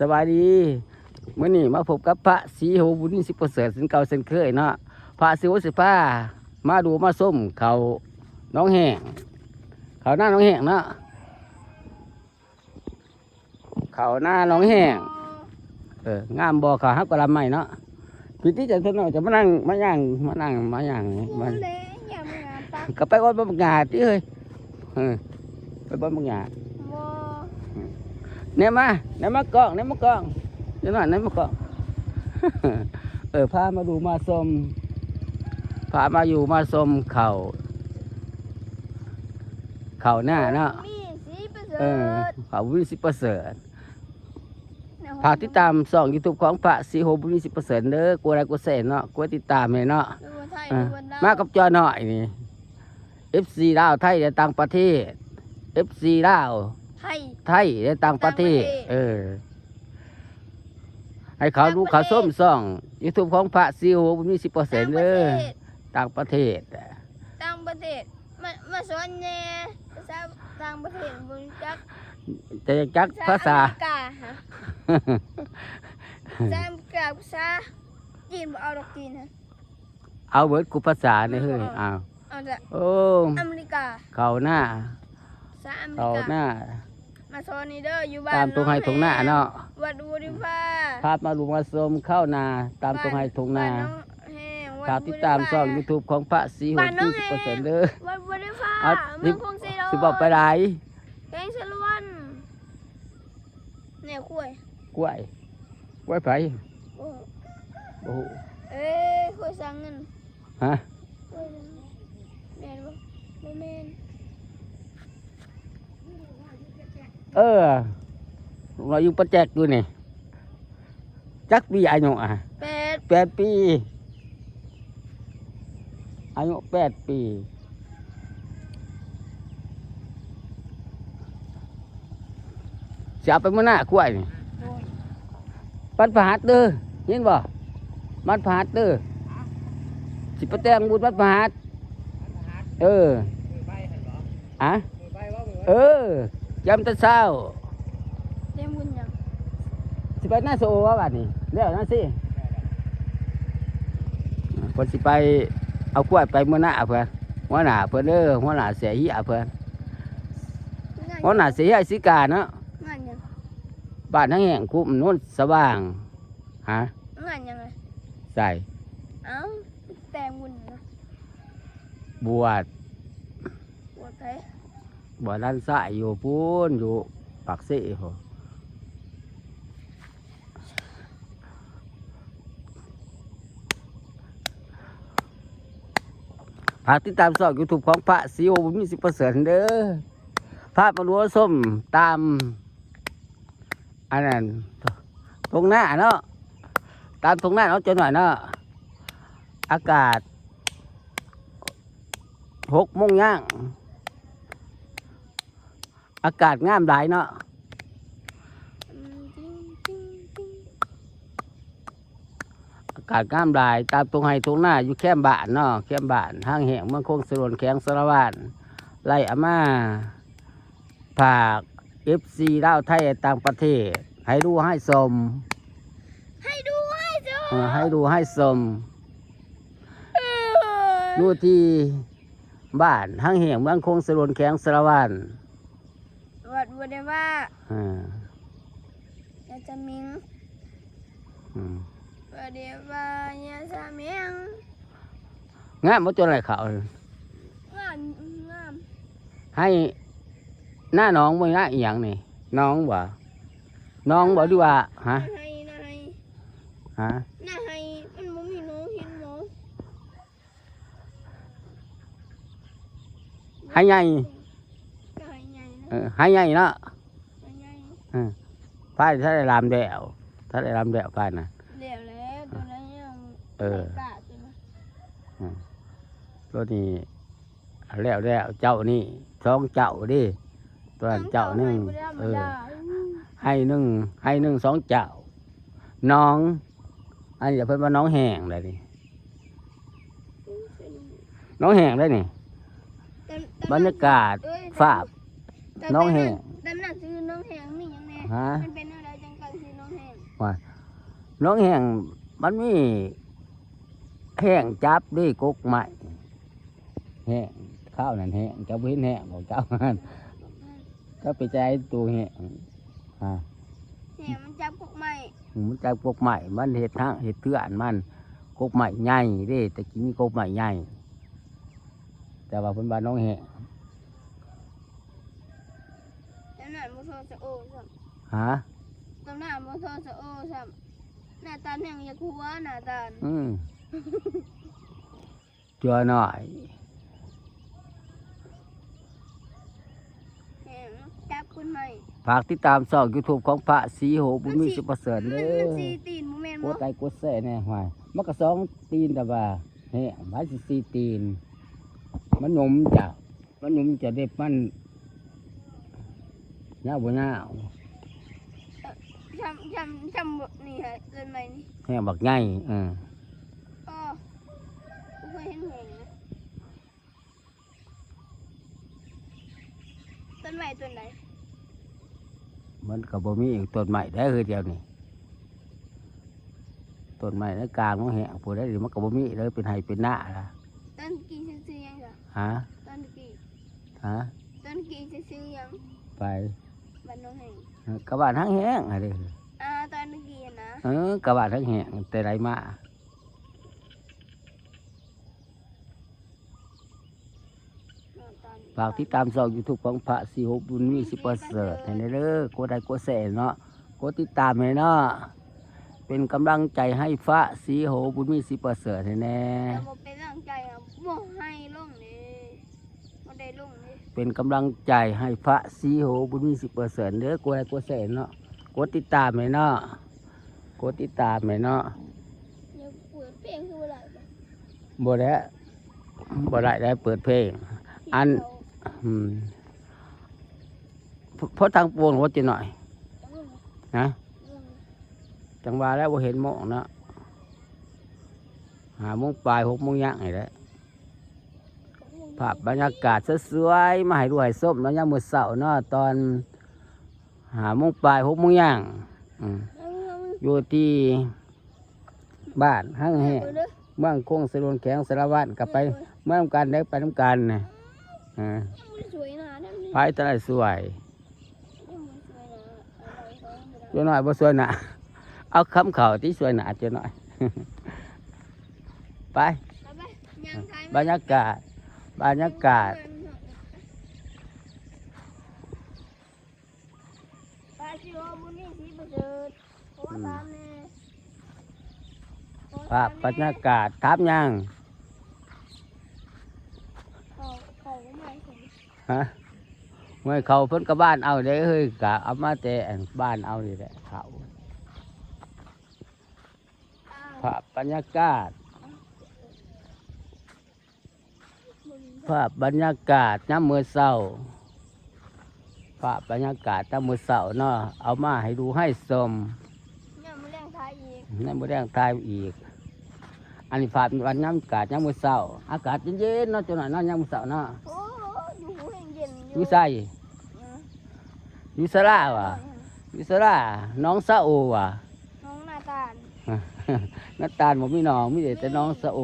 สวัสดีเมื่อนี้มาพบกับพระศรีโหบุญสิประเสริฐสินเก่าเส้นเคยเนาะพระศิวสิผ้ามาดูมาส้มเขาน้องแห้งเขาหน้าน้องแห้งเนาะเขาหน้าน้องแห้งงามบ่อเขาฮักกะลำใหม่เนาะพี่ที่จะทนหน่อยจะมานั่งมาย่างมันก็ไปก้อนบางงาที่เฮ้ยไปบ้านบางงาเนี่ยมากองเดี๋ยวหน่อยเนี่ยมากองพามาดูมาชมพามาอยู่มาชมเขาหน้าเนาะเขาวิสิประเสริฐฝากติดตามส่อง YouTube ของพระศรีโหบุญสิประเสริฐเด้อกลัวอะไรกลัวเสนเนาะกลัวติดตามเลยเนาะมากับจอหน่อยนี่ FC ลาวไทยในต่างประเทศ FC ลาวไทยในต่างประเทศให้เขาดูเขาส้มส่อง YouTube ของพระศรีโหบุญสิประเสริฐเด้อต่างประเทศมาสอนแน่ภาษาต่างประเทศบนจักจะจักภาษาภาษาจีนบ่เอาดอกจีนฮะเอาเบิร์ดกูภาษาเนี่ยเฮ้ยเอาโอ้อเมริกาเขาหน้ามาสอนนี่เด้ออยู่บ้านตามตรงไห้ตรงหน้าเนาะวัดอุริฟ้าภาพมาดูมาชมเข้านาตามตรงไห้ตรงหน้าฝากติดตามช่อง YouTube ของพระศรีโหบุญสิประเสริฐเด้อวัดอุริฟ้าเมืองคงสีสิบอกไปไหนแกงสะล้วนเนี่ยกล้วยไปโอ้กล้วยสั่งเงินฮะแม่นบ่แม่นเราอยู่ประแจกอยู่นี่จักปีอายุ8 ปีอายุ8 ปีจะเอาไปมื่อหน้ากล้วยนี่ปัดผาดเด้อเห็นบ่มัดผาดเด้อสิไปแต่งบุญมัดผาดจำแต่เช้าเต็มบุญยังสิไปหน้าโซว่าบัดนี้แล้วนั่นสิคนสิไปเอากล้วยไปมื่อหน้าเพื่อนหัวหน้าเพื่อนหัวหน้าเสียหิเพื่อนหัวหน้าเสียหิสิกาเนาะบ้านทั้งแห่งคุ้มนู้นสว่างงานยังไงใส่แต่งบุญนะบวชไปบวชด้านซ้ายอยู่ปูนอยู่ปากซี่พอฝากติดตามช่อง YouTube ของพระศรีโหบุญสิประเสริฐเด้อภาพมาลัวส้มตามอันนั้นตรงหน้าเนาะตามตรงหน้าเนาะจนหน่อยเนาะอากาศ6 โมงย่างอากาศงามหลายเนาะอากาศงามหลายตามตรงไห้ตรงหน้าอยู่แคมบ้านเนาะแคมบ้านห้างแห่งเมืองคงสรวนแข็งสารวัตรไล่อาม่าผากFC ลาวไทยต่างประเทศให้ดูให้ชมดูที่บ้านห้างแห่งเมืองคงสรวนแข็งสารวัตรวัดบัวเดว่าอยากจะมิงบัวเดว่าอยากจะมิงงามหมดจนอะไรเขางามให้หน้าน้องบ่หน้าอีหยังนี่น้องบ่ดีว่าฮะหน้าให้มันบ่มีน้องเห็นน้องให้ใหญ่ให้ใหญ่เนาะพายถ้าได้ลามแดวพายนะเดี๋ยวแล้วตัวนั้นยังตัวนี้แล้วเจ้านี่2 เจ้าดิตัวนั้นเจ้าหนึ่งให้หนึ่ง2 เจ้าน้องอันนี้เพิ่นว่าน้องแห้งเลยนี่น้องแห้งได้นี่บรรยากาศฝาบน้องแห้ง ดำหนักซื้อน้องแห้งมีอย่างแน่มันเป็นอะไรจังกันซื้อน้องแ ว่าน้องแห้งมันมีแห้งจับด้วยกกใหม่แห้งข้าวนั่นแห้งเจ้าบ่เห็นแห้งของเจ้ามันเจ้าไปใจตัวแห้งอ่า เนี่ยมันจับพวกไม้ มันจับกกใหม่มันเห็ดทั้งเห็ดเถื่อนมันกกใหม่ใหญ่เด้แต่กี้มีกกใหม่ใหญ่แต่ว่าเพิ่นว่าน้องแห้ง แล้วนั่นบ่โทรจะโอ้ซ้ำ ฮะ ตำหน้าบ่โทรจะโอ้ซ้ำหน้าตาแห่งอยากหัวหน้าตา จัวหน่อย แห่งจับคุณไม้ ฝากติดตามช่อง YouTube ของพระศรีโหบุญมีสุประเสริฐ มัน เด้ มัน อ สีตีนบ่แม่น ก บ่ ดไลค์กดแชร์แน่หวายมันก็สองตีนแต่ว่าเฮ้ยมันสิสี่ตีน มันหนุ่มจ้ะมันหนุ่มจะเด็บมันยาวบ่ยาว จำบ่นี่ฮะเกินไปนี่ แห้งบักใหญ่อ้อบ่เคยเห็นแห่งนะต้นไม้ต้นไหน มันก็บ่มีอีกต้นใหม่ได้คือเดียวนี่ต้นใหม่ในกลางมันแห้งผู้ใดหรือมันก็บ่มีเลยเป็นไห้เป็นหน้าล่ะ ต้นกี่ซื้อยังจ้ะ ฮะ ต้นกี่ ฮะ ต้นกี่ซื้อยัง ไป บ้านน้องแห่ง กระบาดทั้งแห้งอะไร ต้นกี่นะ กระบาดทั้งแห้งแต่ไรมา ฝากติดตามช่อง YouTube ของพระศรีโหบุญมีสิประเสริฐให้เด้อกดไลค์กดแชร์เนาะกดติดตามให้เนาะเป็นกำลังใจให้พระศรีโหบุญมีสิประเสริฐให้แน่ แต่บ่เป็นร่างใจอ่ะบ่ให้ลงเลยบ่ได้ลงเลย เป็นกำลังใจให้พระศรีโหบุญมีสิประเสริฐเด้อกดไลค์กดแชร์เนาะกดติดตามให้เนาะกดติดตามให้เนาะ อย่าเปิดเพลงคืออะไรจ้ะ บ่ได้ได้เปิดเพลง อัน เพราะทางปวงรถจะหน่อยนะจังหวะแล้วบ่เห็นหมองเนาะ5 โมงปลาย6 โมงย่างไงแหละภาพบรรยากาศสวยๆมาให้ดูให้ส้มเนาะยามมื้อเช้าเนาะตอน5 โมงปลาย6 โมงย่างอยู่ที่บ้านห้างแห่งบ้านโคงสะโลนแข็งสารวัตรกลับไปเมื่อน้ำกันได้ไปน้ำกันนะ สวยนะนั่นนี่ ไปตลาดสวย สวยนะอะไรเจ้าหน่อยบ่สวยหนาเอาคำเข่าที่สวยหนาเจ้าหน่อย ไป ไปยังไทย บรรยากาศปลาชิวบุญนี่สีประเสริฐโอ้ตามแน่ ภาพบรรยากาศทับยัง เขาไม่เห็น ฮะเมื่อเขาเพิ่นกับบ้านเอาได้เฮ้ยกะเอามาแต่อันบ้านเอานี่แหละเขาภาพบรรยากาศภาพบรรยากาศน้ำมือเศร้าภาพบรรยากาศน้ำมือเศร้าเนาะเอามาให้ดูให้ชม เนี่ยมาเลี้ยงไทยอีก นั่นบ่ได้ทายอีก อันนี้ภาพวันน้ำอากาศน้ำมือเศร้าอากาศเย็นๆเนาะจังหน่อยเนาะน้ำมือเศร้าเนาะ โอ้อยู่หูเย็น อยู่ไสอยู่สระวะอยู่สระน้องสะโอวะ น้องหน้าตาล น้าตาลผมมีน้องมีแต่น้องสะโอ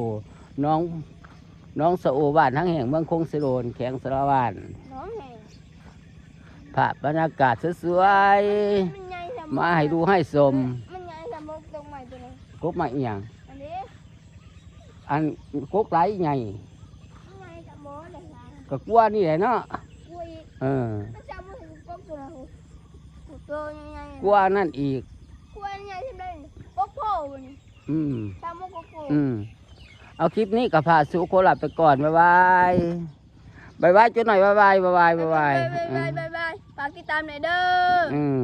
น้องสะโอบ้านทั้งแห่งเมืองคงสะโลนแข็งสารวัตร น้องแห่ง ภาพบรรยากาศสวย มันใหญ่ส ๆมาให้ดูให้ชม มันใหญ่สมบูรณ์ตรงใหม่ตัวนี้ กบมาอีหยัง อันนี้ อันกบไหลไง มันใหญ่สมบูรณ์เลยนะ ก็กลัวนี่แหละเนาะ กล้วย เออ มันจะมาถึงกบตัวนี้ตัวใหญ่ กลัวนั่นอีก กล้วยใหญ่ที่ได้กบโผล่นี่ อืม ชามกบโผล่ เอาคลิปนี้กับพาสุโคลาไปก่อน บ๊ายบายบ๊ายบายจุดหน่อยบ๊ายบายบ๊ายบายบ๊ายบาย บายฝากติดตามหน่อยเด้อ อืม